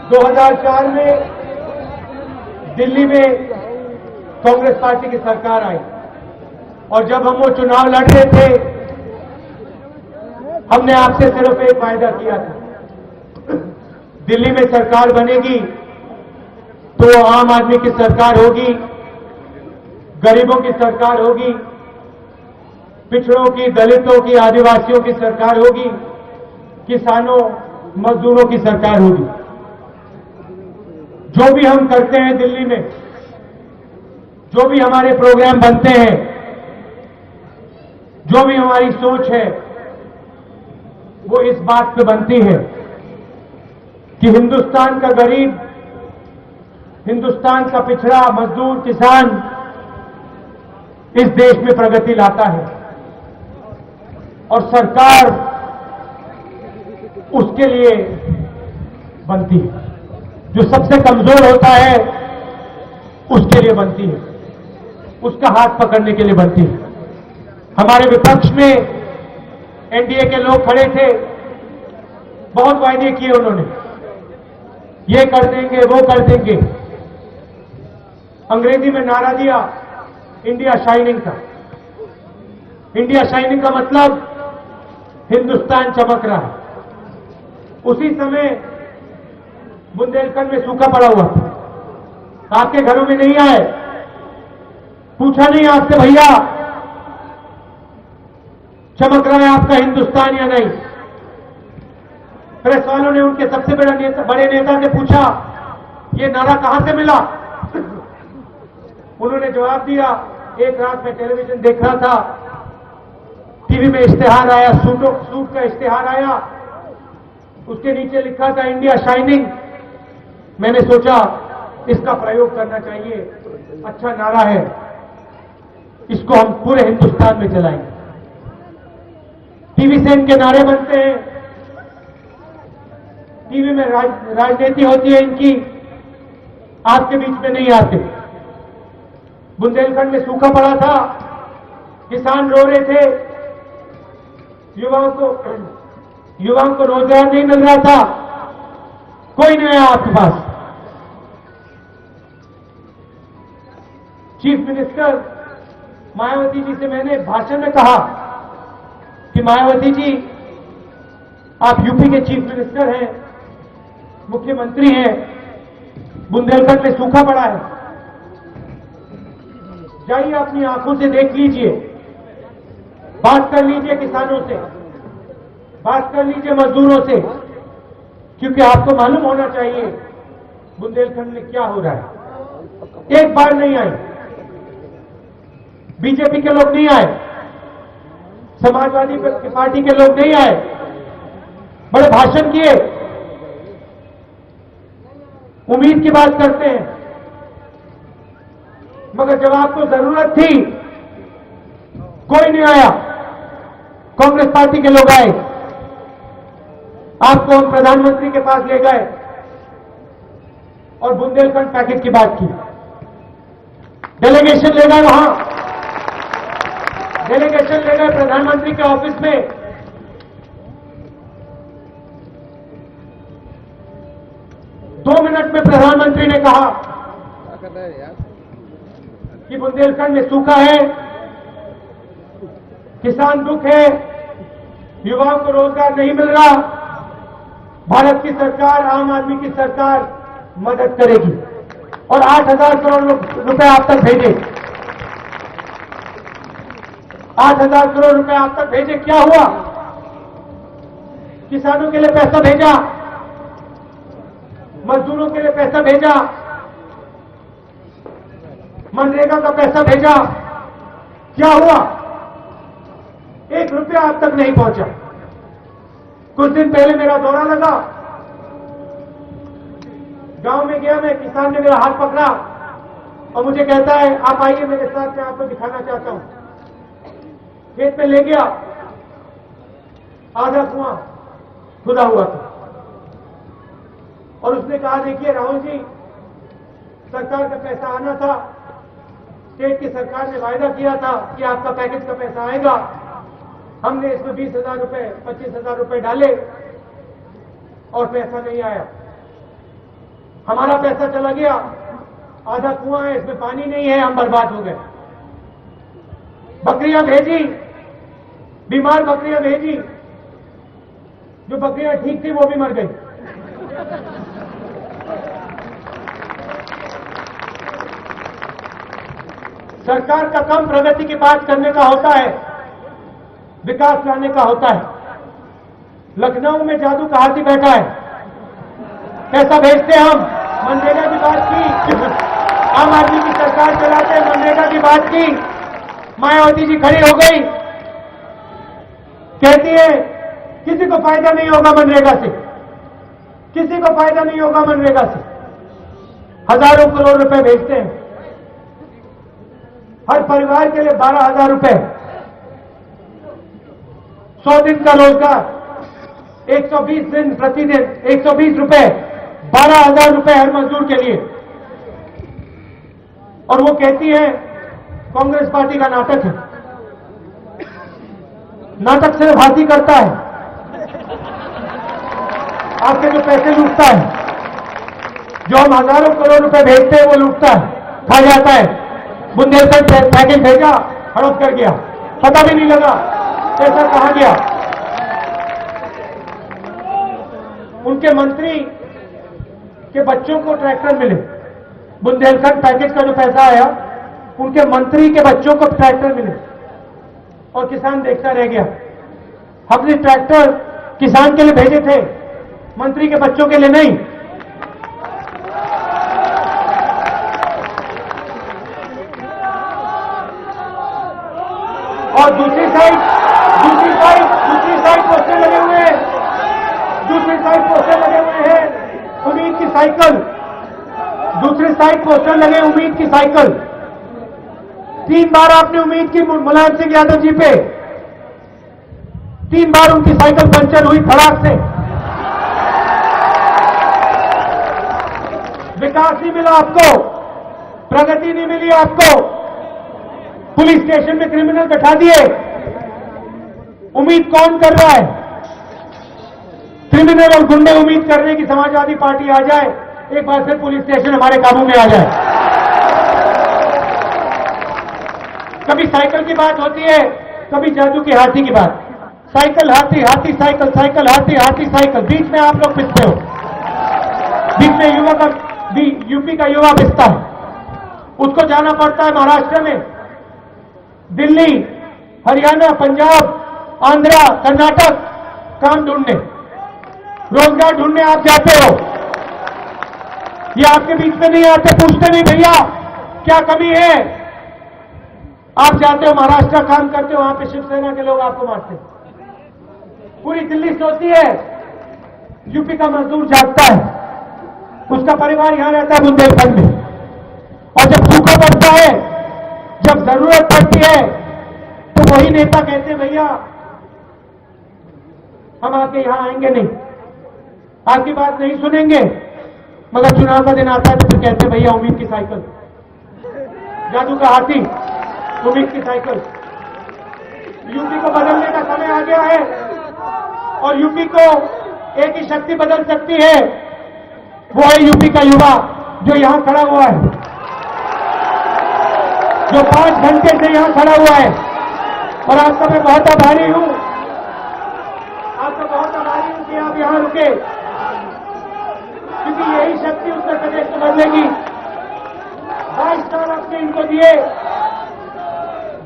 2004 में दिल्ली में कांग्रेस पार्टी की सरकार आई और जब हम वो चुनाव लड़ रहे थे, हमने आपसे सिर्फ एक वायदा किया था, दिल्ली में सरकार बनेगी तो वो आम आदमी की सरकार होगी, गरीबों की सरकार होगी, पिछड़ों की, दलितों की, आदिवासियों की सरकार होगी, किसानों, मजदूरों की सरकार होगी। जो भी हम करते हैं दिल्ली में, जो भी हमारे प्रोग्राम बनते हैं, जो भी हमारी सोच है, वो इस बात पे बनती है कि हिंदुस्तान का गरीब, हिंदुस्तान का पिछड़ा, मजदूर, किसान इस देश में प्रगति लाता है और सरकार उसके लिए बनती है। जो सबसे कमजोर होता है उसके लिए बनती है, उसका हाथ पकड़ने के लिए बनती है। हमारे विपक्ष में एनडीए के लोग खड़े थे, बहुत वायदे किए उन्होंने, ये कर देंगे, वो कर देंगे। अंग्रेजी में नारा दिया इंडिया शाइनिंग का। इंडिया शाइनिंग का मतलब हिंदुस्तान चमक रहा है। उसी समय बुंदेलखंड में सूखा पड़ा हुआ था, आपके घरों में नहीं आए, पूछा नहीं आपसे भैया चमक रहा है आपका हिंदुस्तान या नहीं। प्रेस वालों ने उनके सबसे बड़े नेता से पूछा ये नारा कहां से मिला। उन्होंने जवाब दिया, एक रात में टेलीविजन देख रहा था, टीवी में इश्तिहार आया, सूट का इश्तिहार आया, उसके नीचे लिखा था इंडिया शाइनिंग। मैंने सोचा इसका प्रयोग करना चाहिए, अच्छा नारा है, इसको हम पूरे हिंदुस्तान में चलाएंगे। टीवी से इनके नारे बनते हैं, टीवी में राजनीति होती है इनकी, आपके बीच में नहीं आते। बुंदेलखंड में सूखा पड़ा था, किसान रो रहे थे, युवाओं को रोजगार नहीं मिल रहा था, कोई नहीं आया आपके पास। चीफ मिनिस्टर मायावती जी से मैंने भाषण में कहा कि मायावती जी आप यूपी के चीफ मिनिस्टर हैं, मुख्यमंत्री हैं, बुंदेलखंड में सूखा पड़ा है, जाइए अपनी आंखों से देख लीजिए, बात कर लीजिए किसानों से, बात कर लीजिए मजदूरों से, क्योंकि आपको मालूम होना चाहिए बुंदेलखंड में क्या हो रहा है। एक बार नहीं आए, बीजेपी के लोग नहीं आए, समाजवादी पार्टी के लोग नहीं आए, बड़े भाषण किए, उम्मीद की बात करते हैं, मगर जब आपको जरूरत थी कोई नहीं आया। कांग्रेस पार्टी के लोग आए, आपको हम प्रधानमंत्री के पास ले गए और बुंदेलखंड पैकेज की बात की, डेलीगेशन ले गए, वहां डेलीगेशन ले गए प्रधानमंत्री के ऑफिस में। 2 मिनट में प्रधानमंत्री ने कहा कि बुंदेलखंड में सूखा है, किसान दुख है, युवाओं को रोजगार नहीं मिल रहा, भारत की सरकार, आम आदमी की सरकार मदद करेगी और 8,000 करोड़ रुपए आप तक भेजे, 8,000 करोड़ रुपए आप तक भेजे। क्या हुआ? किसानों के लिए पैसा भेजा, मजदूरों के लिए पैसा भेजा, मनरेगा का पैसा भेजा। क्या हुआ? 1 रुपया आप तक नहीं पहुंचा। कुछ दिन पहले मेरा दौरा लगा, गांव में गया मैं, किसान ने मेरा हाथ पकड़ा और मुझे कहता है आप आइए मेरे साथ, मैं आपको दिखाना चाहता हूं। खेत में ले गया, आधा कुआं खुदा हुआ था और उसने कहा देखिए राहुल जी, सरकार का पैसा आना था, स्टेट की सरकार ने वायदा किया था कि आपका पैकेज का पैसा आएगा, हमने इसमें 20,000 रुपए, 25,000 रुपए डाले और पैसा नहीं आया। हमारा पैसा चला गया, आधा कुआं है, इसमें पानी नहीं है, हम बर्बाद हो गए। बकरियां भेजी, बीमार बकरियां भेजी, जो बकरियां ठीक थी वो भी मर गई। सरकार का काम प्रगति की बात करने का होता है, विकास लाने का होता है। लखनऊ में जादू का हाथी बैठा है, पैसा भेजते हम, मनरेगा की बात की, आम आदमी की सरकार चलाते हैं, मनरेगा की बात की, मायावती जी खड़ी हो गई, कहती है किसी को फायदा नहीं होगा मनरेगा से, किसी को फायदा नहीं होगा मनरेगा से। हजारों करोड़ रुपए भेजते हैं, हर परिवार के लिए 12,000 रुपए, 100 दिन का रोजगार, 120 दिन प्रतिदिन 120 रुपए, 12,000 रुपए हर मजदूर के लिए। और वो कहती है कांग्रेस पार्टी का नाटक है। नाटक सिर्फ हाथी करता है, आपके जो पैसे लूटता है, जो हम हजारों करोड़ रुपए भेजते हैं वो लूटता है, खा जाता है। बुंदेलखंड पैकेज भेजा, हड़प कर गया, पता भी नहीं लगा पैसा कहां गया। उनके मंत्री के बच्चों को ट्रैक्टर मिले, बुंदेलखंड पैकेज का जो पैसा आया, उनके मंत्री के बच्चों को ट्रैक्टर मिले और किसान देखता रह गया। हमने ट्रैक्टर किसान के लिए भेजे थे, मंत्री के बच्चों के लिए नहीं। और दूसरी साइड पोस्टर लगे हुए हैं, दूसरी साइड पोस्टर लगे हुए हैं उम्मीद की साइकिल, दूसरी साइड पोस्टर लगे उम्मीद की साइकिल। 3 बार आपने उम्मीद की मुलायम सिंह यादव जी पे, 3 बार उनकी साइकिल पंचर हुई फड़ाक से। विकास नहीं मिला आपको, प्रगति नहीं मिली आपको, पुलिस स्टेशन में क्रिमिनल बैठा दिए। उम्मीद कौन कर रहा है? क्रिमिनल और गुंडे उम्मीद कर रहे हैं कि समाजवादी पार्टी आ जाए, एक बार फिर पुलिस स्टेशन हमारे काबू में आ जाए। कभी साइकिल की बात होती है, कभी जादू के हाथी की बात। साइकिल हाथी, हाथी साइकिल, साइकिल हाथी, हाथी साइकिल, बीच में आप लोग पिसते हो, बीच में यूपी का युवा पिसता है। उसको जाना पड़ता है महाराष्ट्र में, दिल्ली, हरियाणा, पंजाब, आंध्रा, कर्नाटक काम ढूंढने, रोजगार ढूंढने आप जाते हो। ये आपके बीच में नहीं आते, पूछते नहीं भैया क्या कमी है। आप जाते हो महाराष्ट्र, काम करते हो, वहां पे शिवसेना के लोग आपको मारते हैं। पूरी दिल्ली सोचती है, यूपी का मजदूर जागता है, उसका परिवार यहां रहता है बुंदेलखंड में, और जब सूखा पड़ता है, जब जरूरत पड़ती है, तो वही नेता कहते हैं भैया हम आपके यहां आएंगे नहीं, आपकी बात नहीं सुनेंगे। मगर चुनाव का दिन आता है तो फिर कहते हैं भैया उम्मीद की साइकिल, जादू का हाथी, उम्मीद की साइकिल। यूपी को बदलने का समय आ गया है, और यूपी को एक ही शक्ति बदल सकती है, वो है यूपी का युवा जो यहां खड़ा हुआ है, जो 5 घंटे से यहां खड़ा हुआ है। और आपका मैं बहुत आभारी हूं, आपका बहुत आभारी हूं कि आप यहां रुके, क्योंकि यही शक्ति उत्तर प्रदेश को बदलेगी। 22 साल आपने इनको दिए,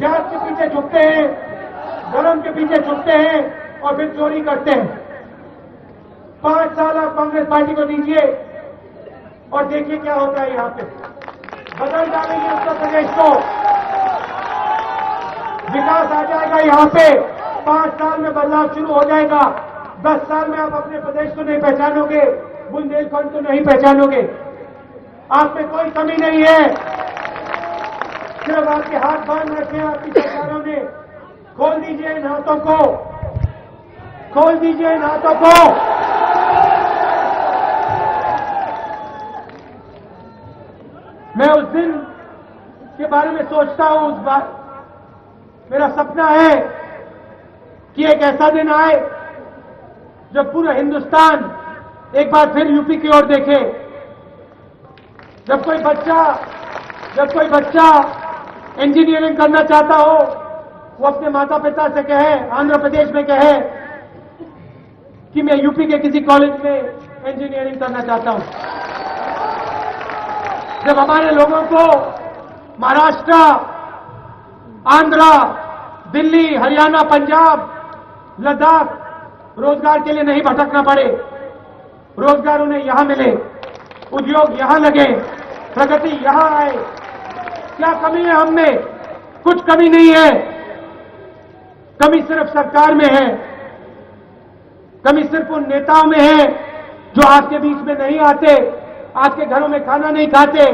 जात के पीछे झुकते हैं, धर्म के पीछे झुकते हैं और फिर चोरी करते हैं। 5 साल आप कांग्रेस पार्टी को दीजिए और देखिए क्या होता है। यहां पे बदल डालेंगे उत्तर प्रदेश को, विकास आ जाएगा यहां पे। 5 साल में बदलाव शुरू हो जाएगा। 10 साल में आप अपने प्रदेश को नहीं पहचानोगे, बुंदेलखंड को नहीं पहचानोगे। आप में कोई कमी नहीं है, सिर्फ आपके हाथ बांध रखे हैं आपकी सरकारों ने। खोल दीजिए इन हाथों को, खोल दीजिए इन हाथों को। मैं उस दिन के बारे में सोचता हूं, उस बार मेरा सपना है कि एक ऐसा दिन आए जब पूरा हिंदुस्तान एक बार फिर यूपी की ओर देखे, जब कोई बच्चा इंजीनियरिंग करना चाहता हो, वो अपने माता पिता से कहे, आंध्र प्रदेश में कहे कि मैं यूपी के किसी कॉलेज में इंजीनियरिंग करना चाहता हूं। जब हमारे लोगों को महाराष्ट्र, आंध्र, दिल्ली, हरियाणा, पंजाब, लद्दाख रोजगार के लिए नहीं भटकना पड़े, रोजगार उन्हें यहां मिले, उद्योग यहां लगे, प्रगति यहां आए, क्या कमी है हम में? कुछ कमी नहीं है। कमी सिर्फ सरकार में है, कमी सिर्फ उन नेताओं में है जो आपके बीच में नहीं आते, आपके घरों में खाना नहीं खाते,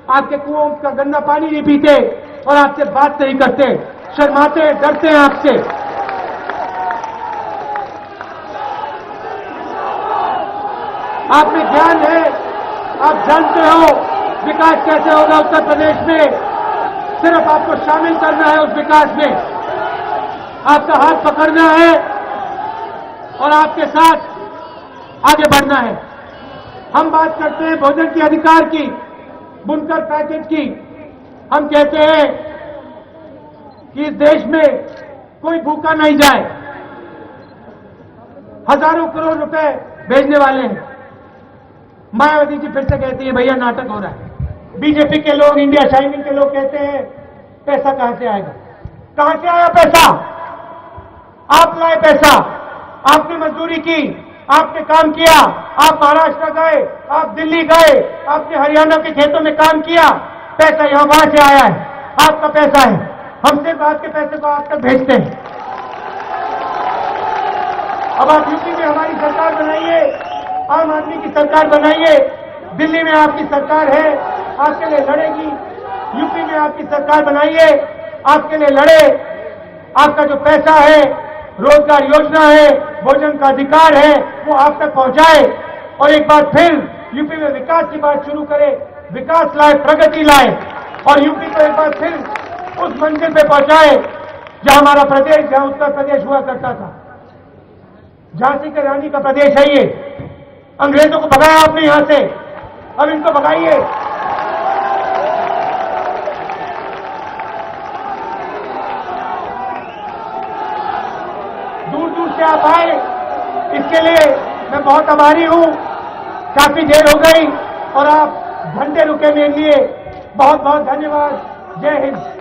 आपके कुओं का गंदा पानी नहीं पीते और आपसे बात नहीं करते, शर्माते, डरते हैं आपसे। आप में ज्ञान है, आप जानते हो विकास कैसे होगा उत्तर प्रदेश में। सिर्फ आपको शामिल करना है उस विकास में, आपका हाथ पकड़ना है और आपके साथ आगे बढ़ना है। हम बात करते हैं भोजन के अधिकार की, बुनकर पैकेज की। हम कहते हैं कि इस देश में कोई भूखा नहीं जाए। हजारों करोड़ रुपए भेजने वाले हैं। मायावती जी फिर से कहती है भैया नाटक हो रहा है। बीजेपी के लोग, इंडिया शाइनिंग के लोग कहते हैं पैसा कहां से आएगा? कहां से आया पैसा? आप लाए पैसा, आपने मजदूरी की, आपने काम किया, आप महाराष्ट्र गए, आप दिल्ली गए, आपने हरियाणा के खेतों में काम किया, पैसा यहां वहां से आया है, आपका पैसा है। हम सिर्फ आपके पैसे को आप तक भेजते हैं। अब आप यूपी में हमारी सरकार बनाइए, आम आदमी की सरकार बनाइए। दिल्ली में आपकी सरकार है, आपके लिए लड़ेगी। यूपी में आपकी सरकार बनाइए, आपके लिए लड़े। आपका जो पैसा है, रोजगार योजना है, भोजन का अधिकार है, वो आप तक पहुंचाए और एक बार फिर यूपी में विकास की बात शुरू करे, विकास लाए, प्रगति लाए और यूपी को एक बार फिर उस मंजिल पे पहुंचाए जहां हमारा प्रदेश, जहां उत्तर प्रदेश हुआ करता था। झांसी के रानी का प्रदेश है ये। अंग्रेजों को भगाया आपने यहां से, अब इनको भगाइए। दूर दूर से आप आए, इसके लिए मैं बहुत आभारी हूं। काफी देर हो गई और आप घंटे रुके मेरे लिए। बहुत बहुत धन्यवाद। जय हिंद।